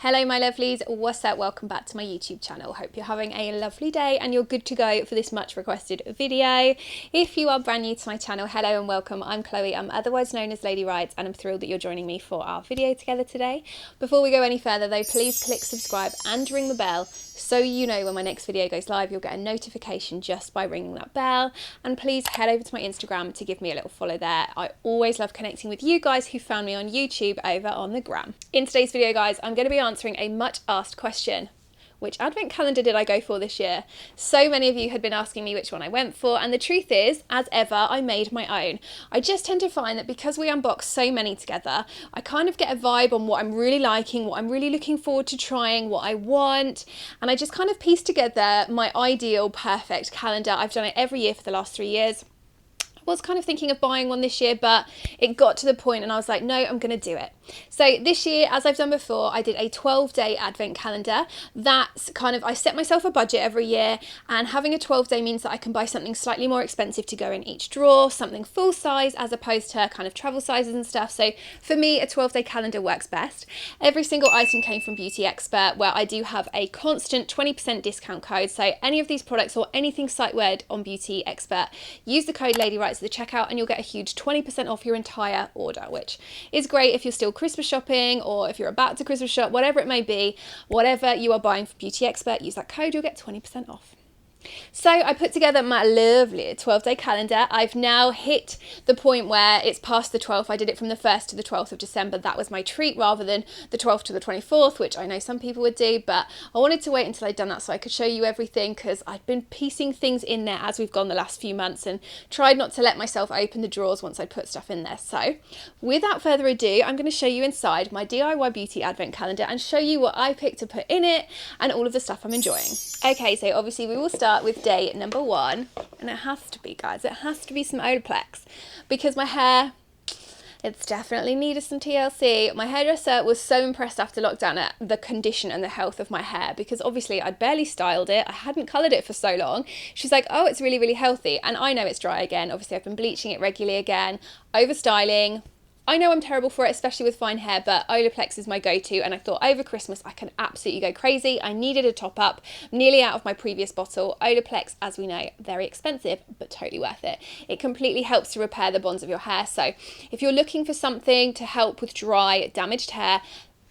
Hello my lovelies, what's up? Welcome back to my YouTube channel. Hope you're having a lovely day and you're good to go for this much requested video. If you are brand new to my channel, hello and welcome. I'm Chloe, I'm otherwise known as Lady Rights, and I'm thrilled that you're joining me for our video together today. Before we go any further though, please click subscribe and ring the bell so you know when my next video goes live. You'll get a notification just by ringing that bell, and please head over to my Instagram to give me a little follow there. I always love connecting with you guys who found me on YouTube over on the gram. In today's video guys, I'm going to be answering a much asked question. Which advent calendar did I go for this year? So many of you had been asking me which one I went for, and the truth is, as ever, I made my own. I just tend to find that because we unbox so many together, I kind of get a vibe on what I'm really liking, what I'm really looking forward to trying, what I want, and I just kind of piece together my ideal perfect calendar. I've done it every year for the last 3 years. Was kind of thinking of buying one this year, but it got to the point and I was like, no, I'm going to do it. So this year, as I've done before, I did a 12-day advent calendar. That's kind of, I set myself a budget every year, and having a 12-day means that I can buy something slightly more expensive to go in each drawer, something full size as opposed to kind of travel sizes and stuff. So for me, a 12-day calendar works best. Every single item came from Beauty Expert, where I do have a constant 20% discount code. So any of these products or anything site-word on Beauty Expert, use the code LadyRights at the checkout and you'll get a huge 20% off your entire order, which is great if you're still Christmas shopping or if you're about to Christmas shop, whatever it may be. Whatever you are buying for Beauty Expert, use that code, you'll get 20% off. So I put together my lovely 12-day calendar. I've now hit the point where it's past the 12th. I did it from the 1st to the 12th of December. That was my treat, rather than the 12th to the 24th, which I know some people would do, but I wanted to wait until I'd done that so I could show you everything, because I'd been piecing things in there as we've gone the last few months and tried not to let myself open the drawers once I put stuff in there. So without further ado, I'm going to show you inside my DIY beauty advent calendar and show you what I picked to put in it and all of the stuff I'm enjoying. Okay, so obviously we will start with day number 1, and it has to be, guys, it has to be some Olaplex, because my hair, it's definitely needed some TLC. My hairdresser was so impressed after lockdown at the condition and the health of my hair, because obviously I'd barely styled it, I hadn't coloured it for so long. She's like, oh, it's really, really healthy, and I know it's dry again. Obviously I've been bleaching it regularly again, over styling. I know I'm terrible for it, especially with fine hair, but Olaplex is my go-to, and I thought over Christmas I can absolutely go crazy. I needed a top up, nearly out of my previous bottle. Olaplex, as we know, very expensive, but totally worth it. It completely helps to repair the bonds of your hair. So if you're looking for something to help with dry, damaged hair,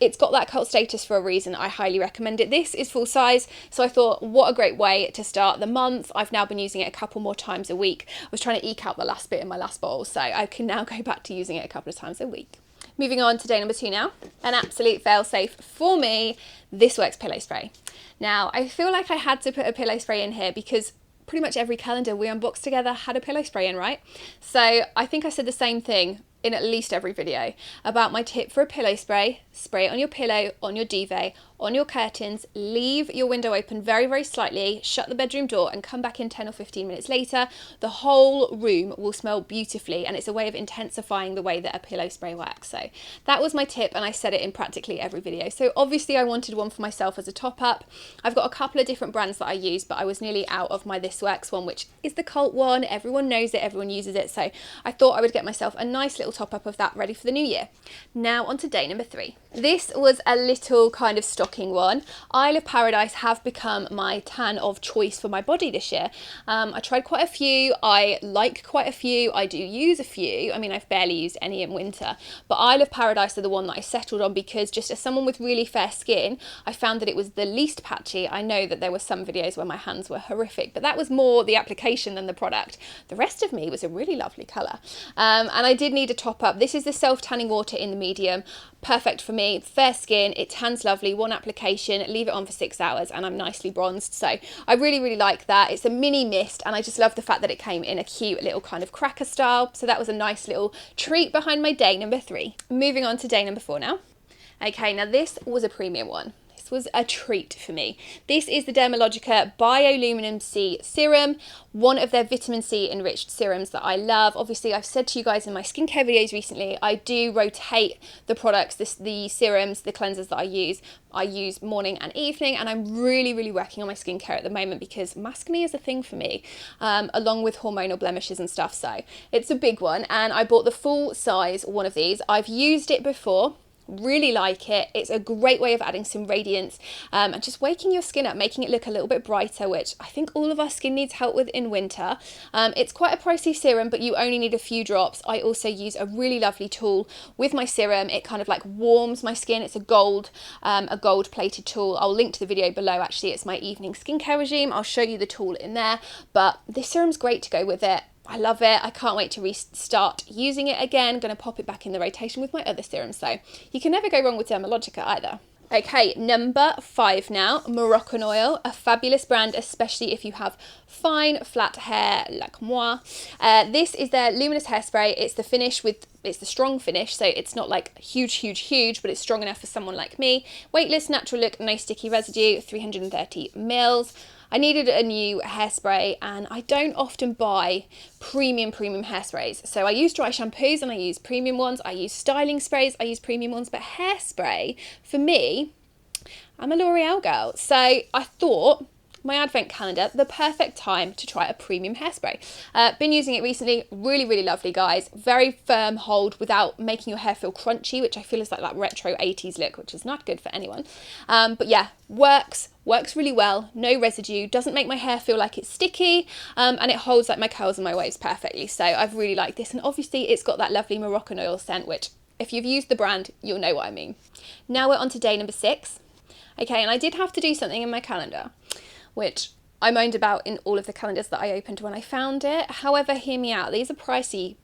it's got that cult status for a reason. I highly recommend it. This is full size, so I thought, what a great way to start the month. I've now been using it a couple more times a week. I was trying to eke out the last bit in my last bottle, so I can now go back to using it a couple of times a week. Moving on to day number 2 now. An absolute fail-safe for me, This Works pillow spray. Now, I feel like I had to put a pillow spray in here because pretty much every calendar we unboxed together had a pillow spray in, right? So I think I said the same thing in at least every video about my tip for a pillow spray. Spray it on your pillow, on your duvet, on your curtains, leave your window open very, very slightly, shut the bedroom door and come back in 10 or 15 minutes later. The whole room will smell beautifully, and it's a way of intensifying the way that a pillow spray works. So that was my tip, and I said it in practically every video. So obviously I wanted one for myself as a top up. I've got a couple of different brands that I use, but I was nearly out of my This Works one, which is the cult one. Everyone knows it, everyone uses it. So I thought I would get myself a nice little top up of that ready for the new year. Now on to day number 3. This was a little kind of stocking one. Isle of Paradise have become my tan of choice for my body this year. I tried quite a few, I like quite a few, I do use a few. I mean, I've barely used any in winter, but Isle of Paradise are the one that I settled on, because just as someone with really fair skin, I found that it was the least patchy. I know that there were some videos where my hands were horrific, but that was more the application than the product. The rest of me was a really lovely colour, and I did need a top up. This is the self-tanning water in the medium. Perfect for me, fair skin, it tans lovely, one application, leave it on for 6 hours and I'm nicely bronzed. So I really, really like that. It's a mini mist, and I just love the fact that it came in a cute little kind of cracker style. So that was a nice little treat behind my day number 3. Moving on to day number 4 now. Okay, now this was a premium one. Was a treat for me. This is the Dermalogica Bioluminum C Serum, one of their vitamin C enriched serums that I love. Obviously, I've said to you guys in my skincare videos recently, I do rotate the products, the serums, the cleansers that I use morning and evening, and I'm really, really working on my skincare at the moment because maskne is a thing for me, along with hormonal blemishes and stuff. So it's a big one, and I bought the full size one of these. I've used it before Really like it. It's a great way of adding some radiance and just waking your skin up, making it look a little bit brighter, which I think all of our skin needs help with in winter. It's quite a pricey serum, but you only need a few drops. I also use a really lovely tool with my serum. It kind of like warms my skin. It's a gold plated tool. I'll link to the video below. Actually, it's my evening skincare regime. I'll show you the tool in there, but this serum's great to go with it. I love it. I can't wait to restart using it again. Going to pop it back in the rotation with my other serums. So you can never go wrong with Dermalogica either. Okay, number 5 now, Moroccan Oil, a fabulous brand, especially if you have fine, flat hair like moi. This is their luminous hairspray. It's the strong finish, so it's not like huge, but it's strong enough for someone like me. Weightless, natural look, no sticky residue, 330 mils. I needed a new hairspray, and I don't often buy premium hairsprays. So I use dry shampoos and I use premium ones. I use styling sprays, I use premium ones, but hairspray, for me, I'm a L'Oreal girl. So I thought, my advent calendar, the perfect time to try a premium hairspray. Been using it recently, really lovely, guys. Very firm hold without making your hair feel crunchy, which I feel is like that retro 80s look, which is not good for anyone. But yeah, works really well, no residue, doesn't make my hair feel like it's sticky, and it holds like my curls and my waves perfectly. So I've really liked this, and obviously it's got that lovely Moroccan Oil scent, which if you've used the brand, you'll know what I mean. Now we're on to day number 6. Okay, and I did have to do something in my calendar, which I moaned about in all of the calendars that I opened when I found it. However, hear me out, these are pricey,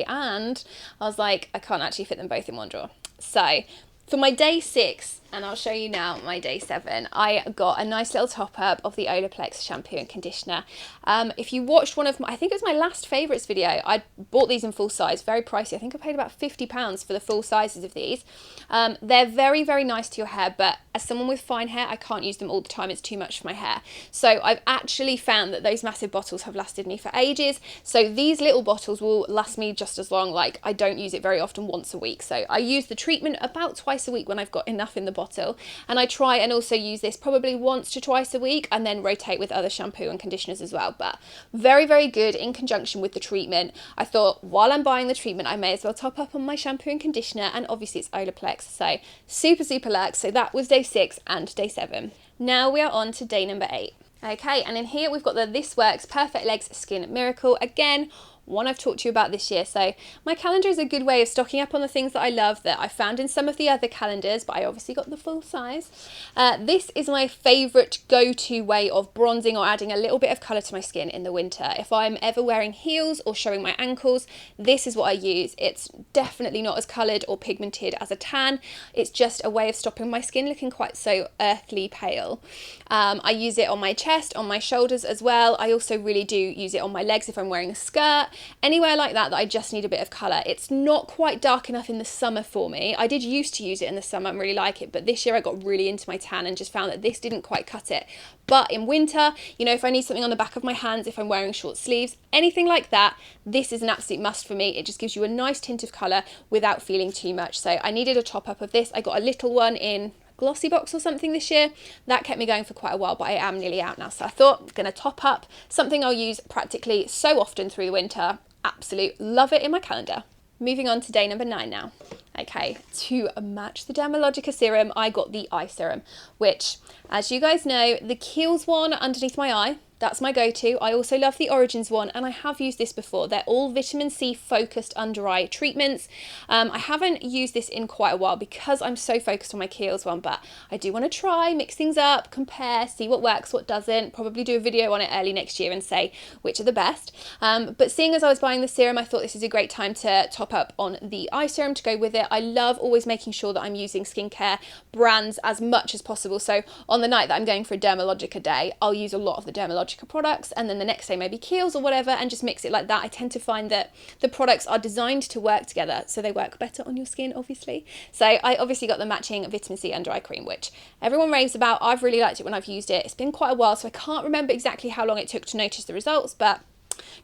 and I was like, I can't actually fit them both in one drawer. So for my day 6, and I'll show you now my day 7, I got a nice little top up of the Olaplex shampoo and conditioner. If you watched one of my, I think it was my last favourites video, I bought these in full size, very pricey. I think I paid about £50 for the full sizes of these. They're very nice to your hair, but as someone with fine hair, I can't use them all the time. It's too much for my hair. So I've actually found that those massive bottles have lasted me for ages. So these little bottles will last me just as long. Like, I don't use it very often, once a week. So I use the treatment about twice a week when I've got enough in the bottle, and I try and also use this probably once to twice a week, and then rotate with other shampoo and conditioners as well. But very good in conjunction with the treatment. I thought, while I'm buying the treatment, I may as well top up on my shampoo and conditioner, and obviously it's Olaplex, so super luxe. So that was day 6 and day 7. Now we are on to day number 8. Okay, and in here we've got the This Works Perfect Legs Skin Miracle. Again, one I've talked to you about this year. So my calendar is a good way of stocking up on the things that I love that I found in some of the other calendars, but I obviously got the full size. This is my favourite go-to way of bronzing or adding a little bit of colour to my skin in the winter. If I'm ever wearing heels or showing my ankles, this is what I use. It's definitely not as coloured or pigmented as a tan. It's just a way of stopping my skin looking quite so earthly pale. I use it on my chest, on my shoulders as well. I also really do use it on my legs if I'm wearing a skirt. Anywhere like that I just need a bit of colour. It's not quite dark enough in the summer for me. I did used to use it in the summer and really like it, but this year I got really into my tan and just found that this didn't quite cut it. But in winter, you know, if I need something on the back of my hands, if I'm wearing short sleeves, anything like that, this is an absolute must for me. It just gives you a nice tint of colour without feeling too much. So I needed a top up of this. I got a little one in Glossy Box or something this year. That kept me going for quite a while, but I am nearly out now. So I thought, I'm going to top up something I'll use practically so often through the winter. Absolute love it in my calendar. Moving on to day number 9 now. Okay, to match the Dermalogica serum, I got the eye serum, which, as you guys know, the Kiehl's one underneath my eye, that's my go-to. I also love the Origins one, and I have used this before. They're all vitamin C focused under eye treatments. I haven't used this in quite a while because I'm so focused on my Kiehl's one, but I do want to try, mix things up, compare, see what works, what doesn't, probably do a video on it early next year and say which are the best. But seeing as I was buying the serum, I thought this is a great time to top up on the eye serum to go with it. I love always making sure that I'm using skincare brands as much as possible. So on the night that I'm going for a Dermalogica day, I'll use a lot of the Dermalogica products, and then the next day maybe Kiehl's or whatever, and just mix it like that. I tend to find that the products are designed to work together, so they work better on your skin, obviously. So I obviously got the matching vitamin C under eye cream, which everyone raves about. I've really liked it when I've used it. It's been quite a while, so I can't remember exactly how long it took to notice the results, but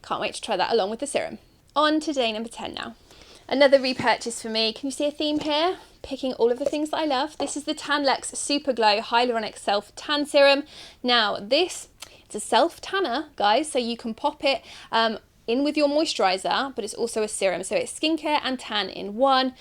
can't wait to try that along with the serum. On to day number 10 now. Another repurchase for me. Can you see a theme here? Picking all of the things that I love. This is the Tan Super Glow Hyaluronic Self Tan Serum. Now this, it's a self tanner, guys, so you can pop it in with your moisturiser, but it's also a serum. So it's skincare and tan in one.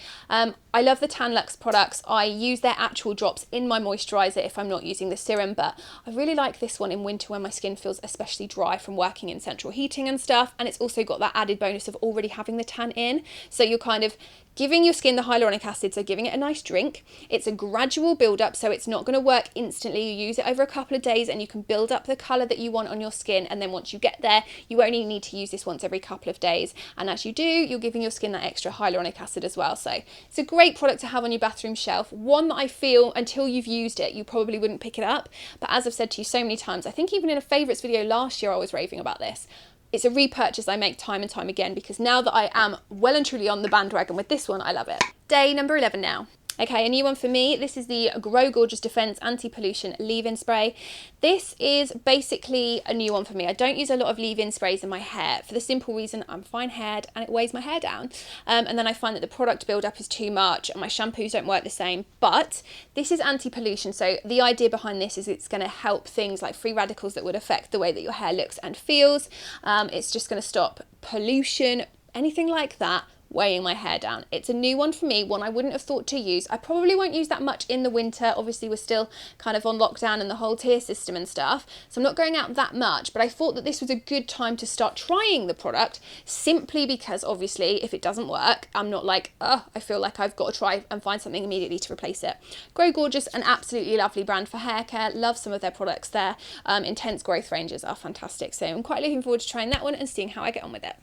I love the Tan Luxe products. I use their actual drops in my moisturiser if I'm not using the serum, but I really like this one in winter when my skin feels especially dry from working in central heating and stuff. And it's also got that added bonus of already having the tan in. So you're kind of giving your skin the hyaluronic acid, so giving it a nice drink. It's a gradual build up, so it's not going to work instantly. You use it over a couple of days and you can build up the colour that you want on your skin, and then once you get there, you only need to use this once every couple of days, and as you do, you're giving your skin that extra hyaluronic acid as well. So it's a great product to have on your bathroom shelf, one that I feel until you've used it you probably wouldn't pick it up, but as I've said to you so many times, I think even in a favourites video last year I was raving about this. It's a repurchase I make time and time again, because now that I am well and truly on the bandwagon with this one, I love it. Day number 11 now. Okay, a new one for me. This is the Grow Gorgeous Defense Anti-Pollution Leave-In Spray. This is basically a new one for me. I don't use a lot of leave-in sprays in my hair for the simple reason I'm fine-haired and it weighs my hair down. And then I find that the product build-up is too much and my shampoos don't work the same. But this is anti-pollution, so the idea behind this is it's going to help things like free radicals that would affect the way that your hair looks and feels. It's just going to stop pollution, anything like that, weighing my hair down. It's a new one for me, one I wouldn't have thought to use. I probably won't use that much in the winter. Obviously we're still kind of on lockdown and the whole tier system and stuff, so I'm not going out that much, but I thought that this was a good time to start trying the product, simply because obviously if it doesn't work, I'm not like, oh, I feel like I've got to try and find something immediately to replace it. Grow Gorgeous, an absolutely lovely brand for hair care. Love some of their products there. Intense growth ranges are fantastic, so I'm quite looking forward to trying that one and seeing how I get on with it.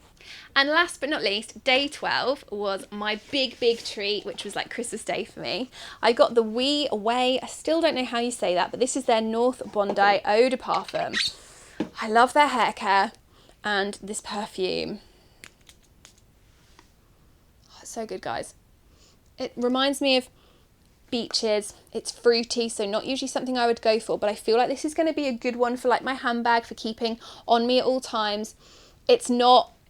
And last but not least, day 12 was my big treat, which was like Christmas Day for me. I got the Wee Away, I still don't know how you say that, but this is their North Bondi Eau de Parfum. I love their hair care and this perfume. Oh, it's so good, guys. It reminds me of beaches. It's fruity, so not usually something I would go for, but I feel like this is going to be a good one for like my handbag, for keeping on me at all times.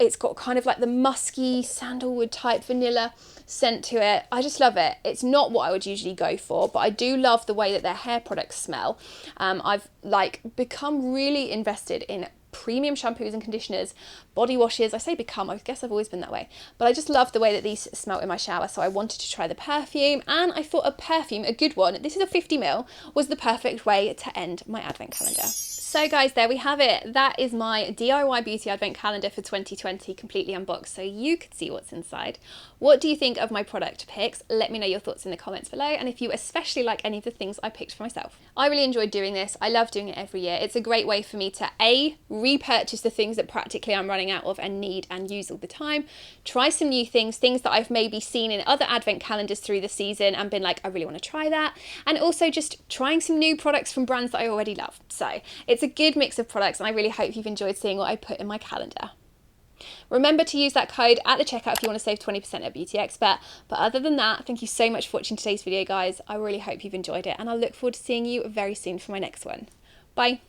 It's got kind of like the musky sandalwood type vanilla scent to it. I just love it. It's not what I would usually go for, but I do love the way that their hair products smell. I've like become really invested in premium shampoos and conditioners, body washes. I say become, I guess I've always been that way, but I just love the way that these smell in my shower, so I wanted to try the perfume, and I thought a perfume, a good one, this is a 50ml, was the perfect way to end my advent calendar. So guys, there we have it. That is my DIY beauty advent calendar for 2020, completely unboxed so you could see what's inside. What do you think of my product picks? Let me know your thoughts in the comments below, and if you especially like any of the things I picked for myself. I really enjoyed doing this. I love doing it every year. It's a great way for me to repurchase the things that practically I'm running out of and need and use all the time, try some new things that I've maybe seen in other advent calendars through the season and been like, I really want to try that, and also just trying some new products from brands that I already love. So it's a good mix of products, and I really hope you've enjoyed seeing what I put in my calendar. Remember to use that code at the checkout if you want to save 20% at Beauty Expert. But other than that, thank you so much for watching today's video, guys. I really hope you've enjoyed it, and I'll look forward to seeing you very soon for my next one. Bye.